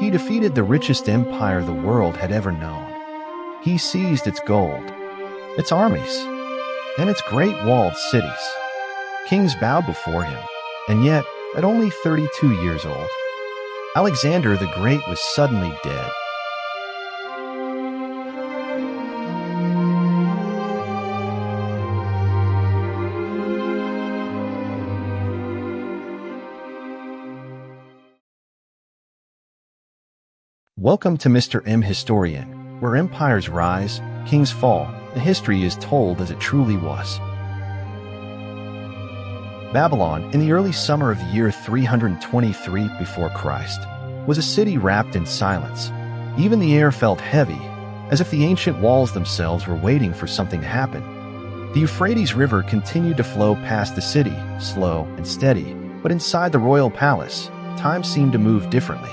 He defeated the richest empire the world had ever known. He seized its gold, its armies, and its great walled cities. Kings bowed before him, and yet, at only 32 years old, Alexander the Great was suddenly dead. Welcome to Mr. M Historian, where empires rise, kings fall, and history is told as it truly was. Babylon, in the early summer of the year 323 before Christ, was a city wrapped in silence. Even the air felt heavy, as if the ancient walls themselves were waiting for something to happen. The Euphrates River continued to flow past the city, slow and steady, but inside the royal palace, time seemed to move differently.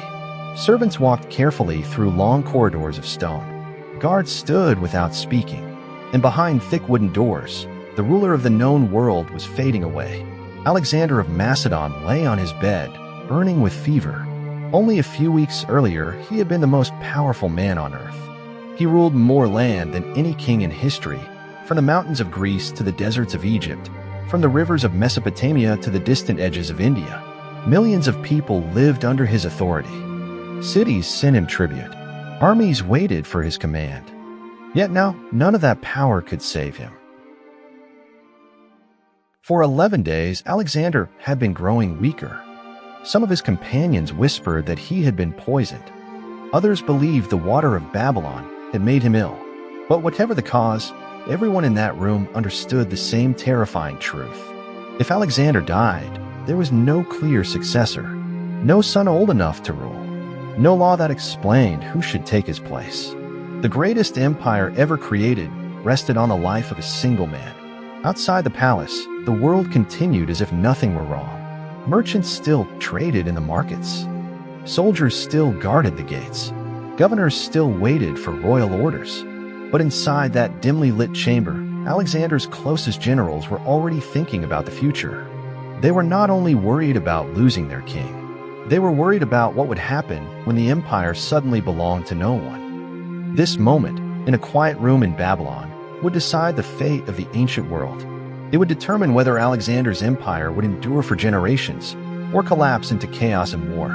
Servants walked carefully through long corridors of stone. Guards stood without speaking, and behind thick wooden doors, the ruler of the known world was fading away. Alexander of Macedon lay on his bed, burning with fever. Only a few weeks earlier, he had been the most powerful man on earth. He ruled more land than any king in history, from the mountains of Greece to the deserts of Egypt, from the rivers of Mesopotamia to the distant edges of India. Millions of people lived under his authority. Cities sent him tribute. Armies waited for his command. Yet now, none of that power could save him. For 11 days, Alexander had been growing weaker. Some of his companions whispered that he had been poisoned. Others believed the water of Babylon had made him ill. But whatever the cause, everyone in that room understood the same terrifying truth. If Alexander died, there was no clear successor, no son old enough to rule. No law that explained who should take his place. The greatest empire ever created rested on the life of a single man. Outside the palace, the world continued as if nothing were wrong. Merchants still traded in the markets. Soldiers still guarded the gates. Governors still waited for royal orders. But inside that dimly lit chamber, Alexander's closest generals were already thinking about the future. They were not only worried about losing their king, they were worried about what would happen when the empire suddenly belonged to no one. This moment, in a quiet room in Babylon, would decide the fate of the ancient world. It would determine whether Alexander's empire would endure for generations or collapse into chaos and war.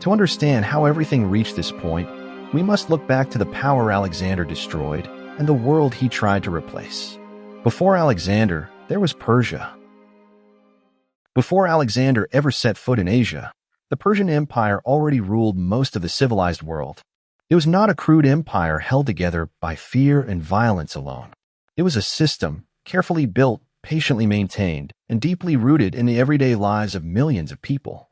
To understand how everything reached this point, we must look back to the power Alexander destroyed and the world he tried to replace. Before Alexander, there was Persia. Before Alexander ever set foot in Asia, the Persian Empire already ruled most of the civilized world. It was not a crude empire held together by fear and violence alone. It was a system, carefully built, patiently maintained, and deeply rooted in the everyday lives of millions of people.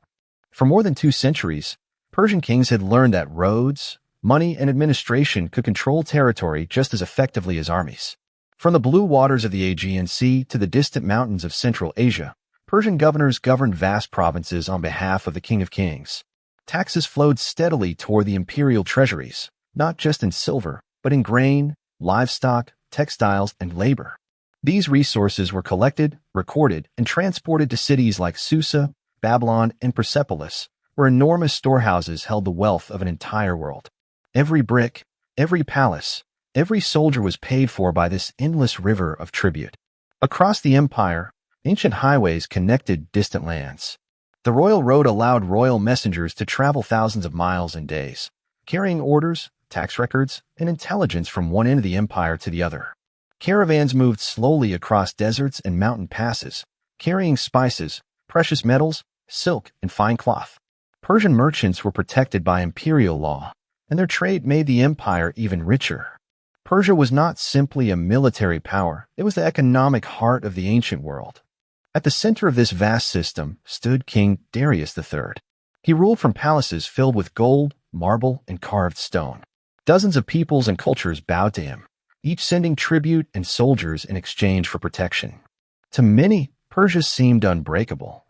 For more than 2 centuries, Persian kings had learned that roads, money, and administration could control territory just as effectively as armies. From the blue waters of the Aegean Sea to the distant mountains of Central Asia, Persian governors governed vast provinces on behalf of the King of Kings. Taxes flowed steadily toward the imperial treasuries, not just in silver, but in grain, livestock, textiles, and labor. These resources were collected, recorded, and transported to cities like Susa, Babylon, and Persepolis, where enormous storehouses held the wealth of an entire world. Every brick, every palace, every soldier was paid for by this endless river of tribute. Across the empire, ancient highways connected distant lands. The royal road allowed royal messengers to travel thousands of miles in days, carrying orders, tax records, and intelligence from one end of the empire to the other. Caravans moved slowly across deserts and mountain passes, carrying spices, precious metals, silk, and fine cloth. Persian merchants were protected by imperial law, and their trade made the empire even richer. Persia was not simply a military power, it was the economic heart of the ancient world. At the center of this vast system stood King Darius III. He ruled from palaces filled with gold, marble, and carved stone. Dozens of peoples and cultures bowed to him, each sending tribute and soldiers in exchange for protection. To many, Persia seemed unbreakable.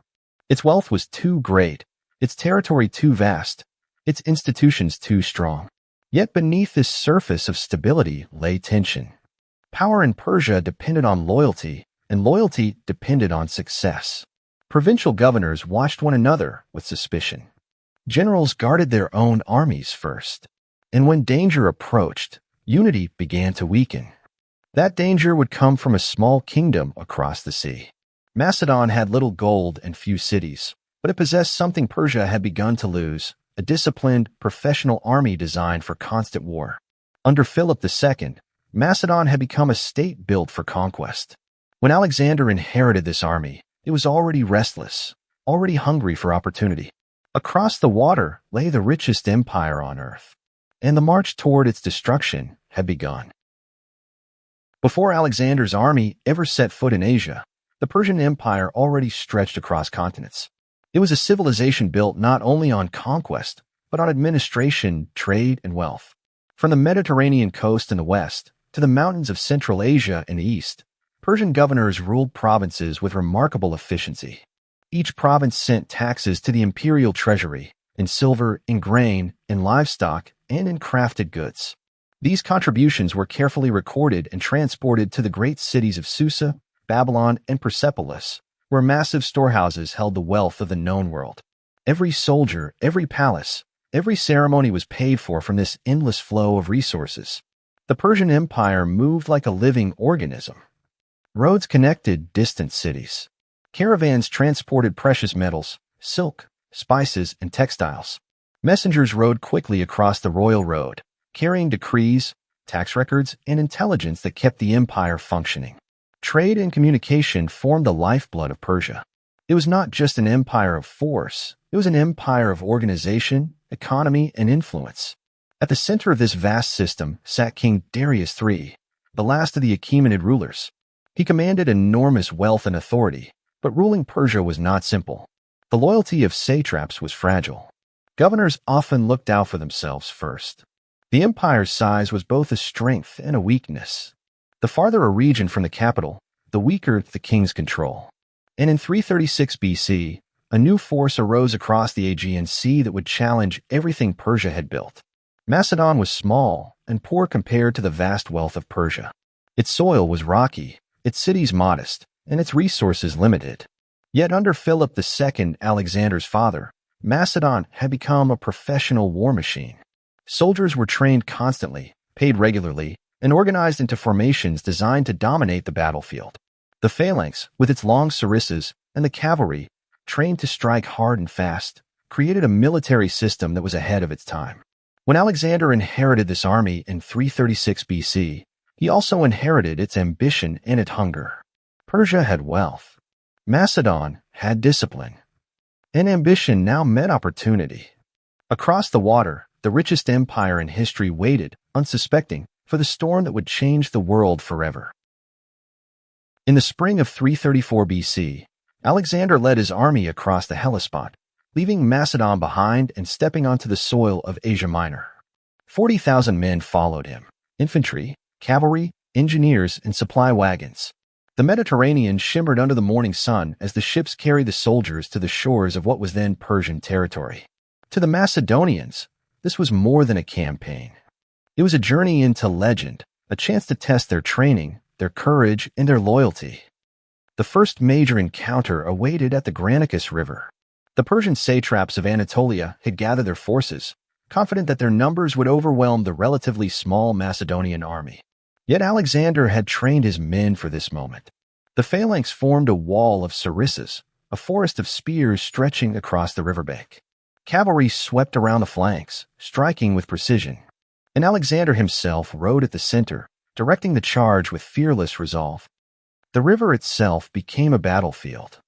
Its wealth was too great, its territory too vast, its institutions too strong. Yet beneath this surface of stability lay tension. Power in Persia depended on loyalty, and loyalty depended on success. Provincial governors watched one another with suspicion. Generals guarded their own armies first, and when danger approached, unity began to weaken. That danger would come from a small kingdom across the sea. Macedon had little gold and few cities, but it possessed something Persia had begun to lose: a disciplined, professional army designed for constant war. Under Philip II, Macedon had become a state built for conquest. When Alexander inherited this army, it was already restless, already hungry for opportunity. Across the water lay the richest empire on earth, and the march toward its destruction had begun. Before Alexander's army ever set foot in Asia, the Persian Empire already stretched across continents. It was a civilization built not only on conquest, but on administration, trade, and wealth. From the Mediterranean coast in the west to the mountains of Central Asia in the east, Persian governors ruled provinces with remarkable efficiency. Each province sent taxes to the imperial treasury in silver, in grain, in livestock, and in crafted goods. These contributions were carefully recorded and transported to the great cities of Susa, Babylon, and Persepolis, where massive storehouses held the wealth of the known world. Every soldier, every palace, every ceremony was paid for from this endless flow of resources. The Persian Empire moved like a living organism. Roads connected distant cities. Caravans transported precious metals, silk, spices, and textiles. Messengers rode quickly across the royal road, carrying decrees, tax records, and intelligence that kept the empire functioning. Trade and communication formed the lifeblood of Persia. It was not just an empire of force, it was an empire of organization, economy, and influence. At the center of this vast system sat King Darius III, the last of the Achaemenid rulers. He commanded enormous wealth and authority, but ruling Persia was not simple. The loyalty of satraps was fragile. Governors often looked out for themselves first. The empire's size was both a strength and a weakness. The farther a region from the capital, the weaker the king's control. And in 336 BC, a new force arose across the Aegean Sea that would challenge everything Persia had built. Macedon was small and poor compared to the vast wealth of Persia. Its soil was rocky, its cities modest, and its resources limited. Yet under Philip II, Alexander's father, Macedon had become a professional war machine. Soldiers were trained constantly, paid regularly, and organized into formations designed to dominate the battlefield. The phalanx, with its long sarissas, and the cavalry, trained to strike hard and fast, created a military system that was ahead of its time. When Alexander inherited this army in 336 BC, he also inherited its ambition and its hunger. Persia had wealth. Macedon had discipline. And ambition now met opportunity. Across the water, the richest empire in history waited, unsuspecting, for the storm that would change the world forever. In the spring of 334 BC, Alexander led his army across the Hellespont, leaving Macedon behind and stepping onto the soil of Asia Minor. 40,000 men followed him: infantry, cavalry, engineers, and supply wagons. The Mediterranean shimmered under the morning sun as the ships carried the soldiers to the shores of what was then Persian territory. To the Macedonians, this was more than a campaign. It was a journey into legend, a chance to test their training, their courage, and their loyalty. The first major encounter awaited at the Granicus River. The Persian satraps of Anatolia had gathered their forces, confident that their numbers would overwhelm the relatively small Macedonian army. Yet Alexander had trained his men for this moment. The phalanx formed a wall of sarissas, a forest of spears stretching across the riverbank. Cavalry swept around the flanks, striking with precision. And Alexander himself rode at the center, directing the charge with fearless resolve. The river itself became a battlefield.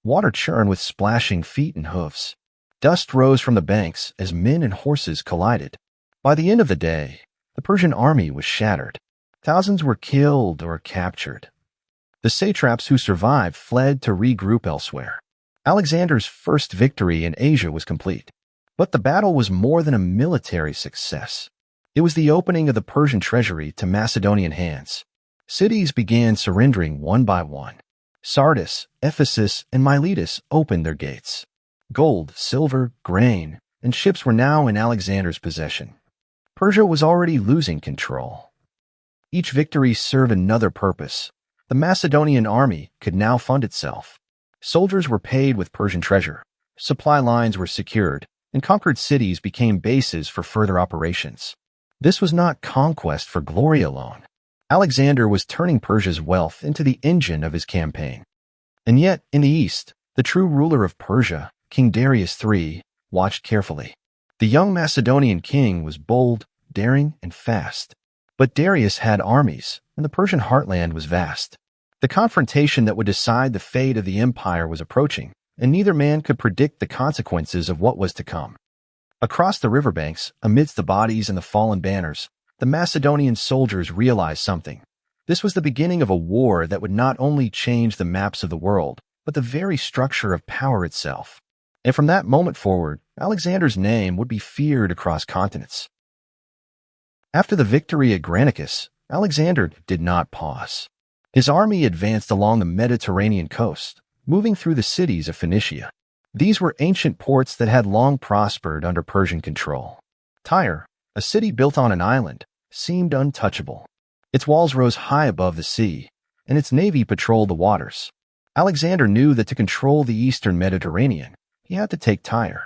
Water churned with splashing feet and hoofs. Dust rose from the banks as men and horses collided. By the end of the day, the Persian army was shattered. Thousands were killed or captured. The satraps who survived fled to regroup elsewhere. Alexander's first victory in Asia was complete. But the battle was more than a military success. It was the opening of the Persian treasury to Macedonian hands. Cities began surrendering one by one. Sardis, Ephesus, and Miletus opened their gates. Gold, silver, grain, and ships were now in Alexander's possession. Persia was already losing control. Each victory served another purpose. The Macedonian army could now fund itself. Soldiers were paid with Persian treasure. Supply lines were secured, and conquered cities became bases for further operations. This was not conquest for glory alone. Alexander was turning Persia's wealth into the engine of his campaign. And yet, in the east, the true ruler of Persia, King Darius III, watched carefully. The young Macedonian king was bold, daring, and fast. But Darius had armies, and the Persian heartland was vast. The confrontation that would decide the fate of the empire was approaching, and neither man could predict the consequences of what was to come. Across the riverbanks, amidst the bodies and the fallen banners, the Macedonian soldiers realized something. This was the beginning of a war that would not only change the maps of the world, but the very structure of power itself. And from that moment forward, Alexander's name would be feared across continents. After the victory at Granicus, Alexander did not pause. His army advanced along the Mediterranean coast, moving through the cities of Phoenicia. These were ancient ports that had long prospered under Persian control. Tyre, a city built on an island, seemed untouchable. Its walls rose high above the sea, and its navy patrolled the waters. Alexander knew that to control the eastern Mediterranean, he had to take Tyre.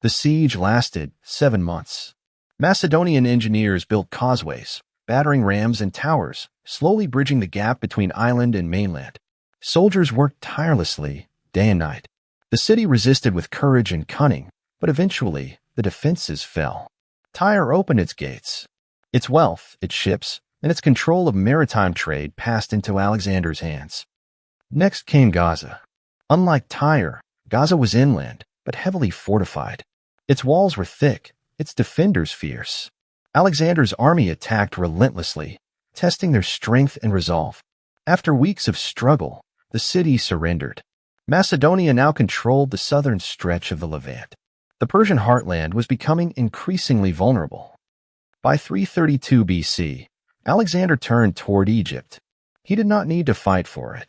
The siege lasted 7 months. Macedonian engineers built causeways, battering rams and towers, slowly bridging the gap between island and mainland. Soldiers worked tirelessly, day and night. The city resisted with courage and cunning, but eventually the defenses fell. Tyre opened its gates. Its wealth, its ships, and its control of maritime trade passed into Alexander's hands. Next came Gaza. Unlike Tyre, Gaza was inland, but heavily fortified. Its walls were thick, its defenders fierce. Alexander's army attacked relentlessly, testing their strength and resolve. After weeks of struggle, the city surrendered. Macedonia now controlled the southern stretch of the Levant. The Persian heartland was becoming increasingly vulnerable. By 332 BC, Alexander turned toward Egypt. He did not need to fight for it.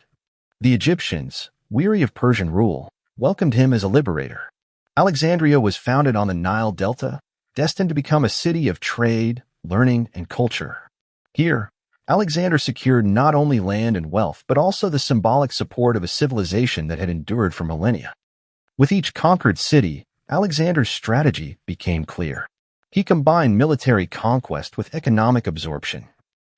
The Egyptians, weary of Persian rule, welcomed him as a liberator. Alexandria was founded on the Nile Delta, destined to become a city of trade, learning, and culture. Here, Alexander secured not only land and wealth, but also the symbolic support of a civilization that had endured for millennia. With each conquered city, Alexander's strategy became clear. He combined military conquest with economic absorption.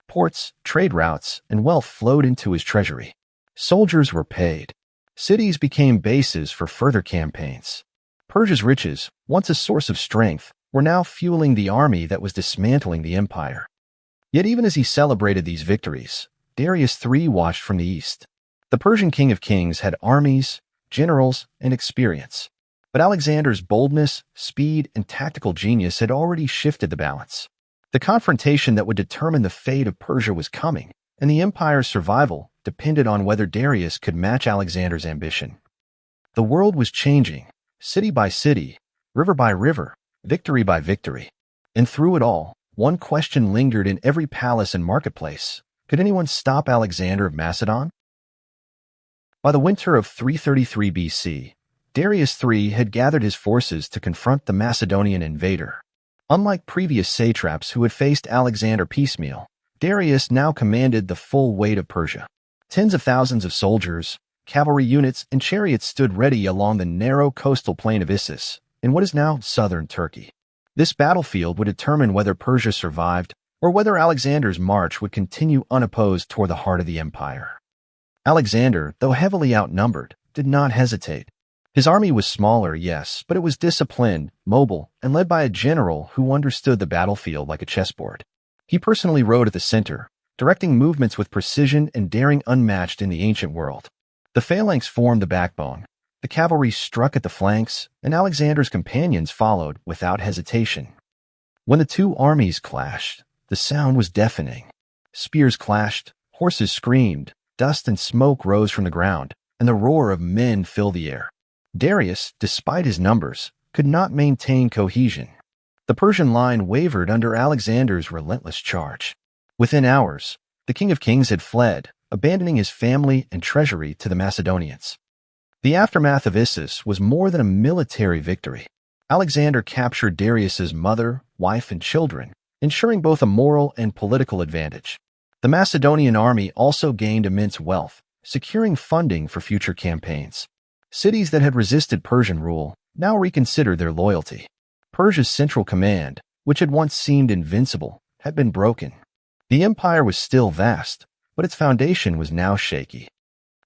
Ports, trade routes, and wealth flowed into his treasury. Soldiers were paid. Cities became bases for further campaigns. Persia's riches, once a source of strength, were now fueling the army that was dismantling the empire. Yet even as he celebrated these victories, Darius III watched from the east. The Persian king of kings had armies, generals, and experience. But Alexander's boldness, speed, and tactical genius had already shifted the balance. The confrontation that would determine the fate of Persia was coming, and the empire's survival depended on whether Darius could match Alexander's ambition. The world was changing, city by city, river by river, victory by victory. And through it all, one question lingered in every palace and marketplace. Could anyone stop Alexander of Macedon? By the winter of 333 BC, Darius III had gathered his forces to confront the Macedonian invader. Unlike previous satraps who had faced Alexander piecemeal, Darius now commanded the full weight of Persia. Tens of thousands of soldiers, cavalry units, and chariots stood ready along the narrow coastal plain of Issus, in what is now southern Turkey. This battlefield would determine whether Persia survived or whether Alexander's march would continue unopposed toward the heart of the empire. Alexander, though heavily outnumbered, did not hesitate. His army was smaller, yes, but it was disciplined, mobile, and led by a general who understood the battlefield like a chessboard. He personally rode at the center, directing movements with precision and daring unmatched in the ancient world. The phalanx formed the backbone. The cavalry struck at the flanks, and Alexander's companions followed without hesitation. When the two armies clashed, the sound was deafening. Spears clashed, horses screamed, dust and smoke rose from the ground, and the roar of men filled the air. Darius, despite his numbers, could not maintain cohesion. The Persian line wavered under Alexander's relentless charge. Within hours, the King of Kings had fled, abandoning his family and treasury to the Macedonians. The aftermath of Issus was more than a military victory. Alexander captured Darius's mother, wife, and children, ensuring both a moral and political advantage. The Macedonian army also gained immense wealth, securing funding for future campaigns. Cities that had resisted Persian rule now reconsidered their loyalty. Persia's central command, which had once seemed invincible, had been broken. The empire was still vast, but its foundation was now shaky.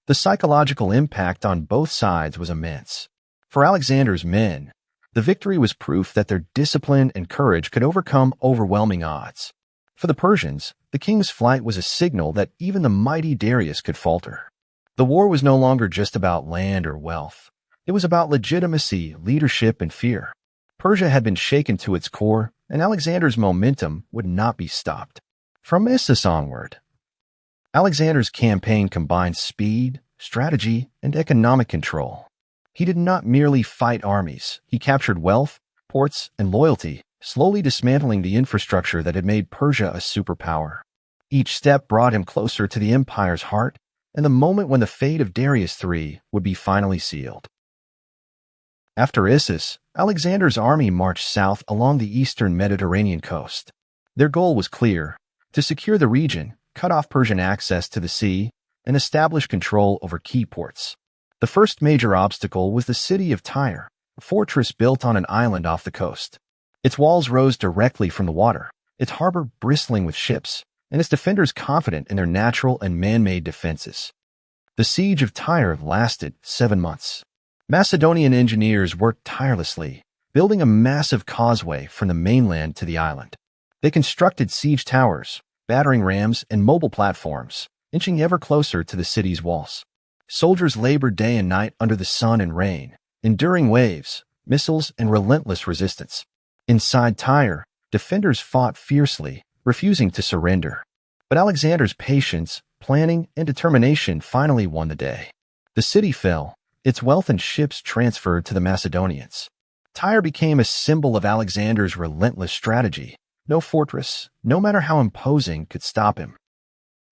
The psychological impact on both sides was immense. For Alexander's men, the victory was proof that their discipline and courage could overcome overwhelming odds. For the Persians, the king's flight was a signal that even the mighty Darius could falter. The war was no longer just about land or wealth. It was about legitimacy, leadership, and fear. Persia had been shaken to its core, and Alexander's momentum would not be stopped. From Issus onward, Alexander's campaign combined speed, strategy, and economic control. He did not merely fight armies. He captured wealth, ports, and loyalty, slowly dismantling the infrastructure that had made Persia a superpower. Each step brought him closer to the empire's heart and the moment when the fate of Darius III would be finally sealed. After Issus, Alexander's army marched south along the eastern Mediterranean coast. Their goal was clear: to secure the region, cut off Persian access to the sea, and establish control over key ports. The first major obstacle was the city of Tyre, a fortress built on an island off the coast. Its walls rose directly from the water, its harbor bristling with ships, and its defenders confident in their natural and man-made defenses. The siege of Tyre lasted 7 months. Macedonian engineers worked tirelessly, building a massive causeway from the mainland to the island. They constructed siege towers, battering rams, and mobile platforms, inching ever closer to the city's walls. Soldiers labored day and night under the sun and rain, enduring waves, missiles, and relentless resistance. Inside Tyre, defenders fought fiercely, refusing to surrender. But Alexander's patience, planning, and determination finally won the day. The city fell, its wealth and ships transferred to the Macedonians. Tyre became a symbol of Alexander's relentless strategy. No fortress, no matter how imposing, could stop him.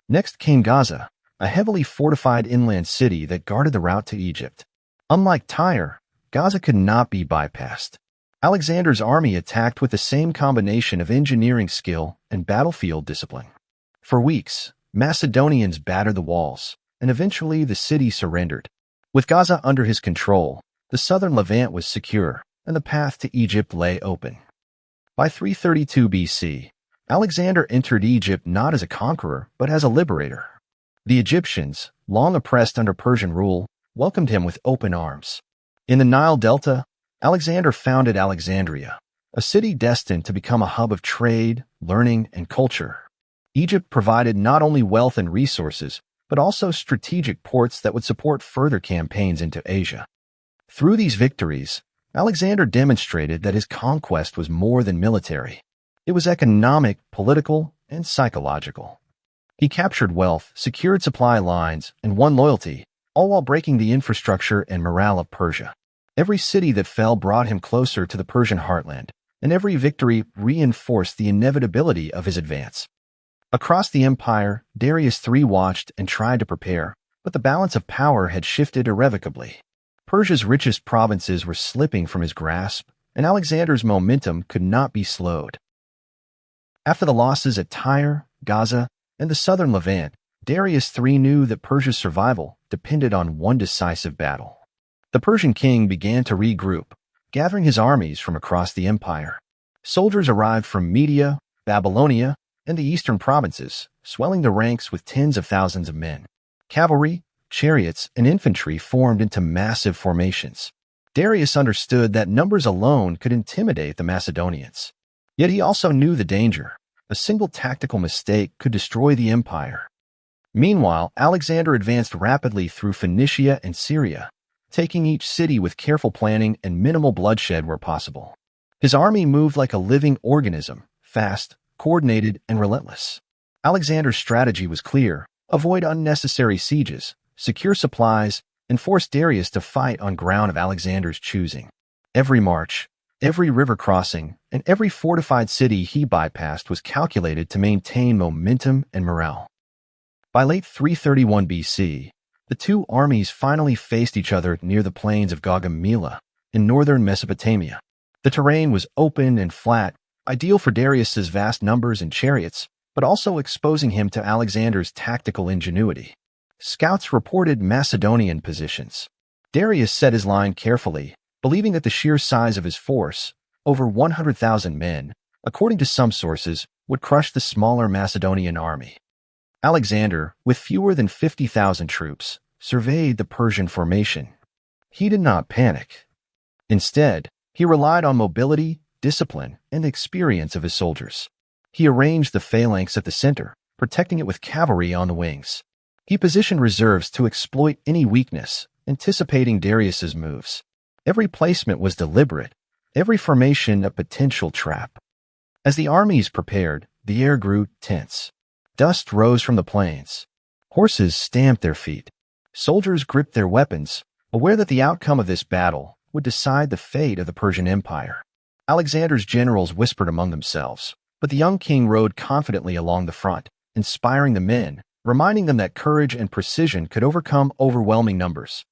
Next came Gaza, a heavily fortified inland city that guarded the route to Egypt. Unlike Tyre, Gaza could not be bypassed. Alexander's army attacked with the same combination of engineering skill and battlefield discipline. For weeks, Macedonians battered the walls, and eventually the city surrendered. With Gaza under his control, the southern Levant was secure, and the path to Egypt lay open. By 332 BC, Alexander entered Egypt not as a conqueror, but as a liberator. The Egyptians, long oppressed under Persian rule, welcomed him with open arms. In the Nile Delta, Alexander founded Alexandria, a city destined to become a hub of trade, learning, and culture. Egypt provided not only wealth and resources, but also strategic ports that would support further campaigns into Asia. Through these victories, Alexander demonstrated that his conquest was more than military. It was economic, political, and psychological. He captured wealth, secured supply lines, and won loyalty, all while breaking the infrastructure and morale of Persia. Every city that fell brought him closer to the Persian heartland, and every victory reinforced the inevitability of his advance. Across the empire, Darius III watched and tried to prepare, but the balance of power had shifted irrevocably. Persia's richest provinces were slipping from his grasp, and Alexander's momentum could not be slowed. After the losses at Tyre, Gaza, and the southern Levant, Darius III knew that Persia's survival depended on one decisive battle. The Persian king began to regroup, gathering his armies from across the empire. Soldiers arrived from Media, Babylonia, and the eastern provinces, swelling the ranks with tens of thousands of men. Cavalry, chariots, and infantry formed into massive formations. Darius understood that numbers alone could intimidate the Macedonians. Yet he also knew the danger. A single tactical mistake could destroy the empire. Meanwhile, Alexander advanced rapidly through Phoenicia and Syria, taking each city with careful planning and minimal bloodshed where possible. His army moved like a living organism, fast, coordinated, and relentless. Alexander's strategy was clear: avoid unnecessary sieges, secure supplies, and force Darius to fight on ground of Alexander's choosing. Every march, every river crossing, and every fortified city he bypassed was calculated to maintain momentum and morale. By late 331 BC, the two armies finally faced each other near the plains of Gaugamela in northern Mesopotamia. The terrain was open and flat, ideal for Darius's vast numbers and chariots, but also exposing him to Alexander's tactical ingenuity. Scouts reported Macedonian positions. Darius set his line carefully, believing that the sheer size of his force, over 100,000 men, according to some sources, would crush the smaller Macedonian army. Alexander, with fewer than 50,000 troops, surveyed the Persian formation. He did not panic. Instead, he relied on mobility, discipline, and experience of his soldiers. He arranged the phalanx at the center, protecting it with cavalry on the wings. He positioned reserves to exploit any weakness, anticipating Darius's moves. Every placement was deliberate, every formation a potential trap. As the armies prepared, the air grew tense. Dust rose from the plains. Horses stamped their feet. Soldiers gripped their weapons, aware that the outcome of this battle would decide the fate of the Persian Empire. Alexander's generals whispered among themselves, but the young king rode confidently along the front, inspiring the men, reminding them that courage and precision could overcome overwhelming numbers.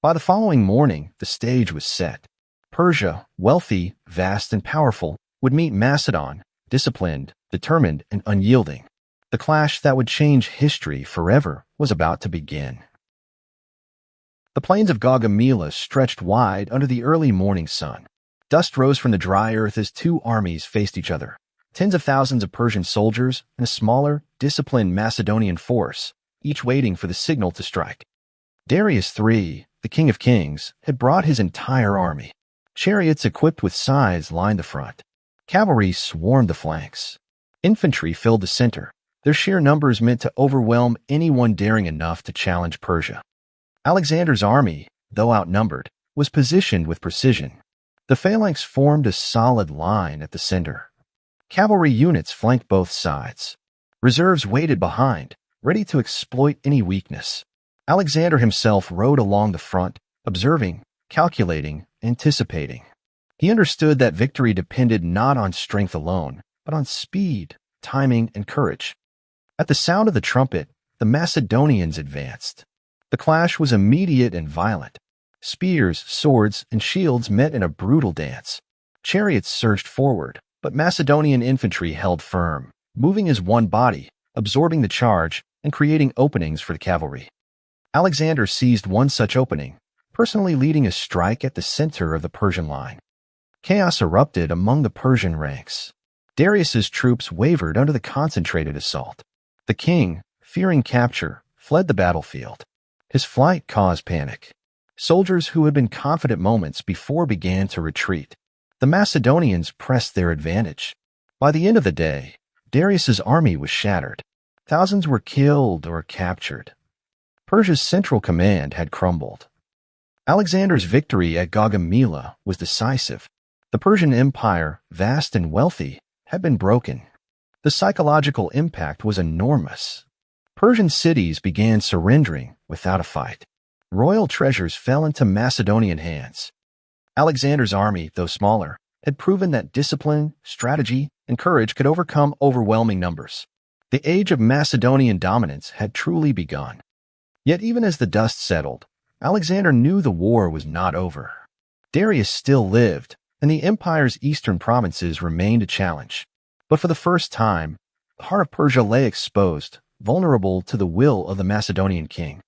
By the following morning, the stage was set. Persia, wealthy, vast, and powerful, would meet Macedon, disciplined, determined, and unyielding. The clash that would change history forever was about to begin. The plains of Gaugamela stretched wide under the early morning sun. Dust rose from the dry earth as two armies faced each other. Tens of thousands of Persian soldiers and a smaller, disciplined Macedonian force, each waiting for the signal to strike. Darius III, the King of Kings, had brought his entire army. Chariots equipped with scythes lined the front. Cavalry swarmed the flanks. Infantry filled the center. Their sheer numbers meant to overwhelm anyone daring enough to challenge Persia. Alexander's army, though outnumbered, was positioned with precision. The phalanx formed a solid line at the center. Cavalry units flanked both sides. Reserves waited behind, ready to exploit any weakness. Alexander himself rode along the front, observing, calculating, anticipating. He understood that victory depended not on strength alone, but on speed, timing, and courage. At the sound of the trumpet, the Macedonians advanced. The clash was immediate and violent. Spears, swords, and shields met in a brutal dance. Chariots surged forward, but Macedonian infantry held firm, moving as one body, absorbing the charge and creating openings for the cavalry. Alexander seized one such opening, personally leading a strike at the center of the Persian line. Chaos erupted among the Persian ranks. Darius's troops wavered under the concentrated assault. The king, fearing capture, fled the battlefield. His flight caused panic. Soldiers who had been confident moments before began to retreat. The Macedonians pressed their advantage. By the end of the day, Darius's army was shattered. Thousands were killed or captured. Persia's central command had crumbled. Alexander's victory at Gaugamela was decisive. The Persian Empire, vast and wealthy, had been broken. The psychological impact was enormous. Persian cities began surrendering without a fight. Royal treasures fell into Macedonian hands. Alexander's army, though smaller, had proven that discipline, strategy, and courage could overcome overwhelming numbers. The age of Macedonian dominance had truly begun. Yet even as the dust settled, Alexander knew the war was not over. Darius still lived, and the empire's eastern provinces remained a challenge. But for the first time, the heart of Persia lay exposed, vulnerable to the will of the Macedonian king.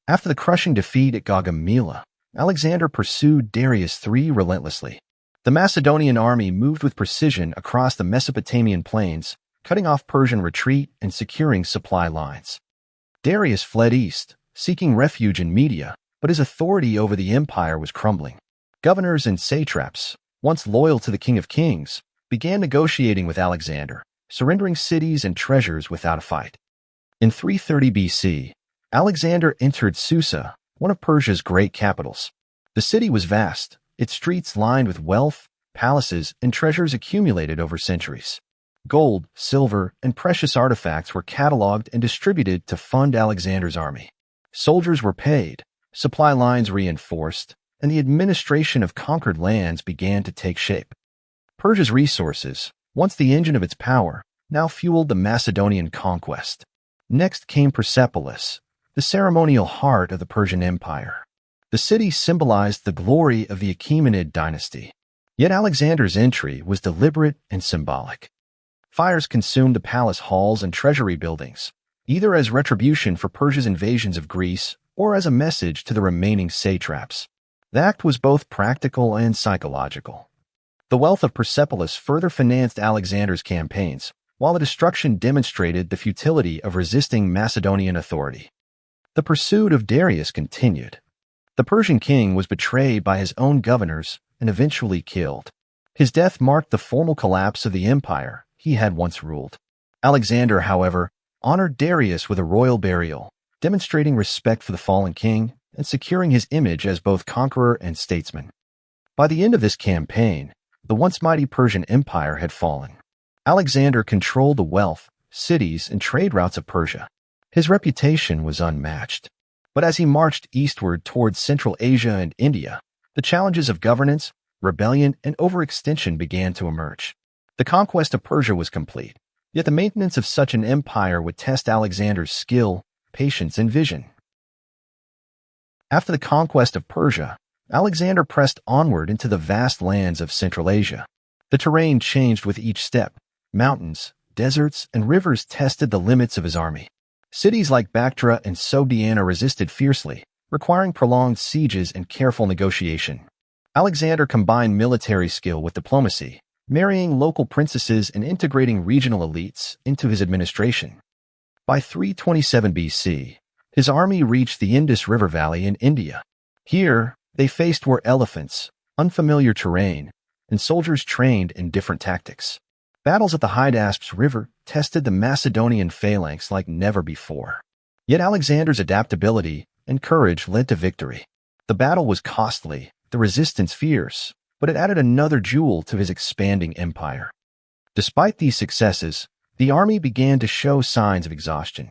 After the crushing defeat at Gaugamela, Alexander pursued Darius III relentlessly. The Macedonian army moved with precision across the Mesopotamian plains, cutting off Persian retreat and securing supply lines. Darius fled east, seeking refuge in Media, but his authority over the empire was crumbling. Governors and satraps, once loyal to the King of Kings, began negotiating with Alexander, surrendering cities and treasures without a fight. In 330 BC, Alexander entered Susa, one of Persia's great capitals. The city was vast, its streets lined with wealth, palaces, and treasures accumulated over centuries. Gold, silver, and precious artifacts were cataloged and distributed to fund Alexander's army. Soldiers were paid, supply lines reinforced, and the administration of conquered lands began to take shape. Persia's resources, once the engine of its power, now fueled the Macedonian conquest. Next came Persepolis, the ceremonial heart of the Persian Empire. The city symbolized the glory of the Achaemenid dynasty. Yet Alexander's entry was deliberate and symbolic. Fires consumed the palace halls and treasury buildings, either as retribution for Persia's invasions of Greece or as a message to the remaining satraps. The act was both practical and psychological. The wealth of Persepolis further financed Alexander's campaigns, while the destruction demonstrated the futility of resisting Macedonian authority. The pursuit of Darius continued. The Persian king was betrayed by his own governors and eventually killed. His death marked the formal collapse of the empire he had once ruled. Alexander, however, honored Darius with a royal burial, demonstrating respect for the fallen king and securing his image as both conqueror and statesman. By the end of this campaign, the once mighty Persian Empire had fallen. Alexander controlled the wealth, cities, and trade routes of Persia. His reputation was unmatched. But as he marched eastward towards Central Asia and India, the challenges of governance, rebellion, and overextension began to emerge. The conquest of Persia was complete, yet the maintenance of such an empire would test Alexander's skill, patience, and vision. After the conquest of Persia, Alexander pressed onward into the vast lands of Central Asia. The terrain changed with each step. Mountains, deserts, and rivers tested the limits of his army. Cities like Bactria and Sogdiana resisted fiercely, requiring prolonged sieges and careful negotiation. Alexander combined military skill with diplomacy, marrying local princesses and integrating regional elites into his administration. By 327 BC, his army reached the Indus River Valley in India. Here, they faced war elephants, unfamiliar terrain, and soldiers trained in different tactics. Battles at the Hydaspes River tested the Macedonian phalanx like never before. Yet Alexander's adaptability and courage led to victory. The battle was costly, the resistance fierce, but it added another jewel to his expanding empire. Despite these successes, the army began to show signs of exhaustion.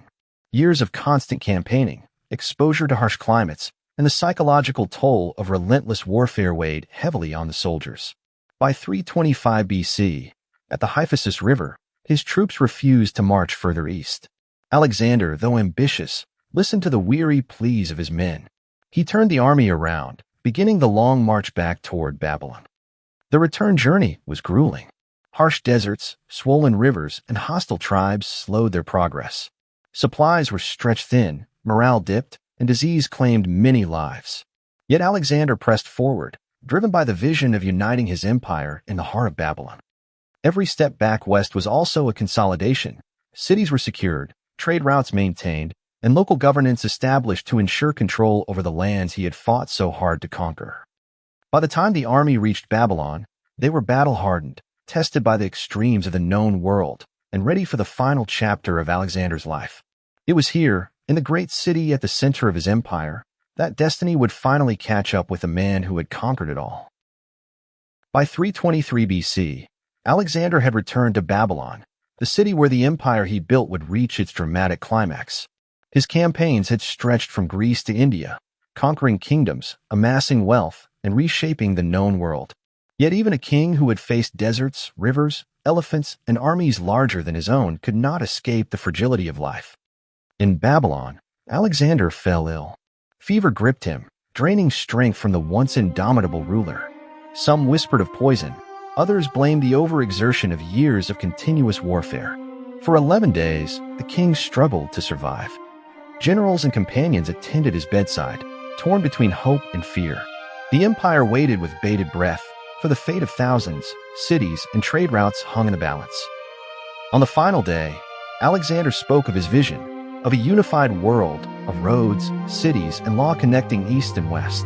Years of constant campaigning, exposure to harsh climates, and the psychological toll of relentless warfare weighed heavily on the soldiers. By 325 BC, at the Hyphasis River, his troops refused to march further east. Alexander, though ambitious, listened to the weary pleas of his men. He turned the army around, beginning the long march back toward Babylon. The return journey was grueling. Harsh deserts, swollen rivers, and hostile tribes slowed their progress. Supplies were stretched thin, morale dipped, and disease claimed many lives. Yet Alexander pressed forward, driven by the vision of uniting his empire in the heart of Babylon. Every step back west was also a consolidation. Cities were secured, trade routes maintained, and local governance established to ensure control over the lands he had fought so hard to conquer. By the time the army reached Babylon, they were battle-hardened, tested by the extremes of the known world, and ready for the final chapter of Alexander's life. It was here, in the great city at the center of his empire, that destiny would finally catch up with the man who had conquered it all. By 323 BC, Alexander had returned to Babylon, the city where the empire he built would reach its dramatic climax. His campaigns had stretched from Greece to India, conquering kingdoms, amassing wealth, and reshaping the known world. Yet even a king who had faced deserts, rivers, elephants, and armies larger than his own could not escape the fragility of life. In Babylon, Alexander fell ill. Fever gripped him, draining strength from the once indomitable ruler. Some whispered of poison, others blamed the overexertion of years of continuous warfare. For 11 days, the king struggled to survive. Generals and companions attended his bedside, torn between hope and fear. The empire waited with bated breath, for the fate of thousands, cities, and trade routes hung in the balance. On the final day, Alexander spoke of his vision, of a unified world, of roads, cities, and law connecting east and west.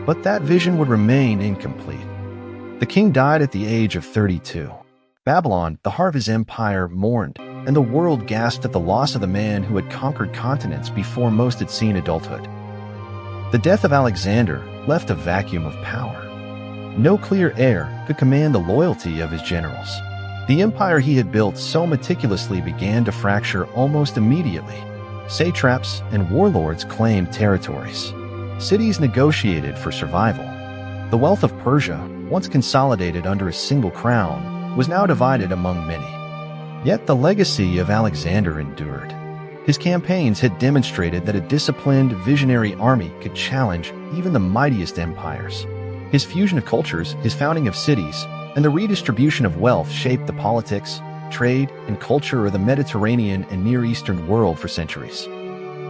But that vision would remain incomplete. The king died at the age of 32. Babylon, the heart of his empire, mourned, and the world gasped at the loss of the man who had conquered continents before most had seen adulthood. The death of Alexander left a vacuum of power. No clear heir could command the loyalty of his generals. The empire he had built so meticulously began to fracture almost immediately. Satraps and warlords claimed territories. Cities negotiated for survival. The wealth of Persia, once consolidated under a single crown, was now divided among many. Yet the legacy of Alexander endured. His campaigns had demonstrated that a disciplined, visionary army could challenge even the mightiest empires. His fusion of cultures, his founding of cities, and the redistribution of wealth shaped the politics, trade, and culture of the Mediterranean and Near Eastern world for centuries.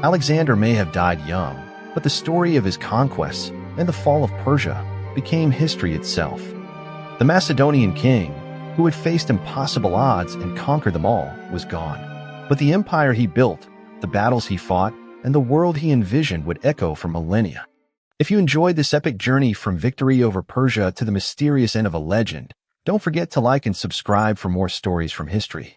Alexander may have died young, but the story of his conquests, and the fall of Persia became history itself. The Macedonian king, who had faced impossible odds and conquered them all, was gone. But the empire he built, the battles he fought, and the world he envisioned would echo for millennia. If you enjoyed this epic journey from victory over Persia to the mysterious end of a legend, don't forget to like and subscribe for more stories from history.